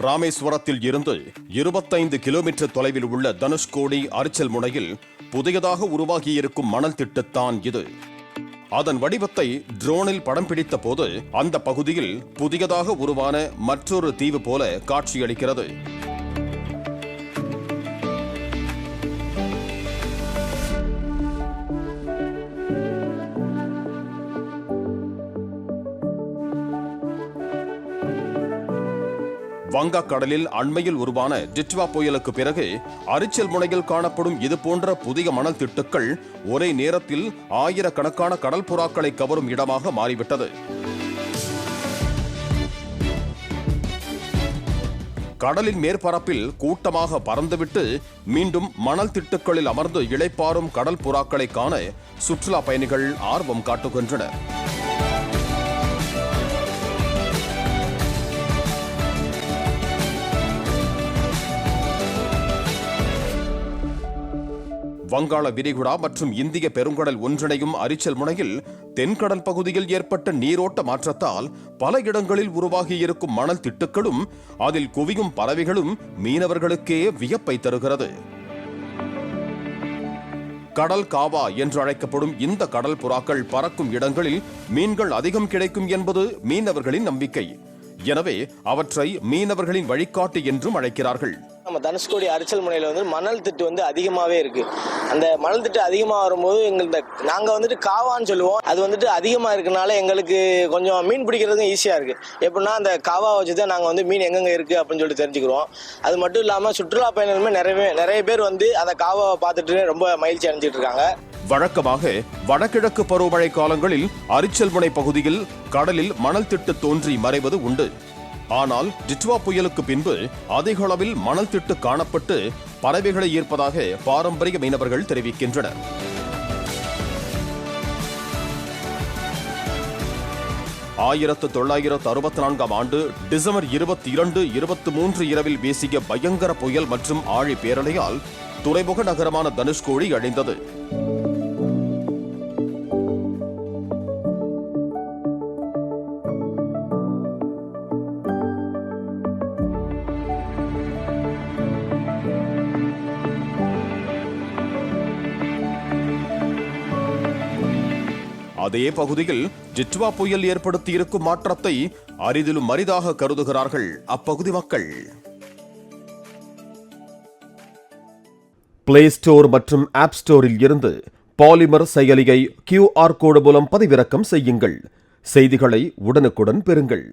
ராமேஸ்வரத்தில் இருந்து 25 கிலோமீட்டர் தொலைவில் உள்ள தனுஷ்கோடி அரிச்சல் முனையில் புதியதாக உருவாகியிருக்கும் மணல் திட்டத்தான் இது. அதன் வடிவத்தை ட்ரோனில் படம் பிடித்த போது அந்த பகுதியில் புதியதாக உருவான மற்றொரு தீவு போல காட்சியளிக்கிறது. வங்கக்கடலில் அண்மையில் உருவான டிட்வா புயலுக்கு பிறகு அரிச்சல் முனையில் காணப்படும் இது போன்ற புதிய மணல் திட்டுக்கள் ஒரே நேரத்தில் ஆயிரக்கணக்கான கடல் புறாக்களை கவரும் இடமாக மாறிவிட்டது. கடலின் மேற்பரப்பில் கூட்டமாக பறந்துவிட்டு மீண்டும் மணல் திட்டுக்களில் அமர்ந்து இளைப்பாறும் கடல் புறாக்களை காண சுற்றுலா பயணிகள் ஆர்வம் காட்டுகின்றனர். வங்காள விரிகுடா மற்றும் இந்திய பெருங்கடல் ஒன்றிணையும் அரிச்சல் முனையில் தென்கடல் பகுதியில் ஏற்பட்ட நீரோட்ட மாற்றத்தால் பல இடங்களில் உருவாகியிருக்கும் மணல் திட்டுக்களும் அதில் குவியும் பறவைகளும் மீனவர்களுக்கே வியப்பை தருகிறது. கடல் காவா என்று அழைக்கப்படும் இந்த கடல் புறாக்கள் பறக்கும் இடங்களில் மீன்கள் அதிகம் கிடைக்கும் என்பது மீனவர்களின் நம்பிக்கை. எனவே அவற்றை மீனவர்களின் வழிகாட்டி என்றும் அழைக்கிறார்கள். நம்ம தனுஷ்கோடி அரிச்சல் முனையில மணல் திட்டு அதிகமாவே இருக்கு. அந்த மணல் திட்டு அதிகமா வரும்போது நாங்க காவான்னு சொல்லுவோம். அது அதிகமா இருக்கனால எங்களுக்கு கொஞ்சம் மீன் பிடிக்கிறதுக்கும் ஈஸியா இருக்கு. எப்படின்னா அந்த காவா வச்சுதான் நாங்க மீன் எங்கெங்க இருக்கு அப்படின்னு சொல்லிட்டு தெரிஞ்சுக்கிறோம். அது மட்டும் இல்லாம சுற்றுலா பயணிகளுமே நிறைய பேர் அந்த காவாவை பார்த்துட்டு ரொம்ப மகிழ்ச்சி அடைஞ்சிட்டு இருக்காங்க. வழக்கமாக வடகிழக்கு பருவமழை காலங்களில் அரிச்சல் முனை பகுதியில் கடலில் மணல் திட்டு தோன்றி மறைவது உண்டு. ஆனால் டிட்வா புயலுக்கு பின்பு அதிக அளவில் மணல் திட்டு காணப்பட்டு பறவைகளை ஈர்ப்பதாக பாரம்பரிய மீனவர்கள் தெரிவிக்கின்றனர். ஆயிரத்து 1964 ஆண்டு டிசம்பர் 22, 23 இரவில் வீசிய பயங்கர புயல் மற்றும் ஆழி பேரலையால் துறைமுக நகரமான தனுஷ்கோடி அழிந்தது. அதே பகுதியில் டிட்வா புயல் ஏற்படுத்தியிருக்கும் மாற்றத்தை அரிதிலும் அரிதாக கருதுகிறார்கள் அப்பகுதி மக்கள். பிளே ஸ்டோர் மற்றும் ஆப் ஸ்டோரில் இருந்து பாலிமர் செயலியை QR கோடு மூலம் பதிவிறக்கம் செய்யுங்கள். செய்திகளை உடனுக்குடன் பெறுங்கள்.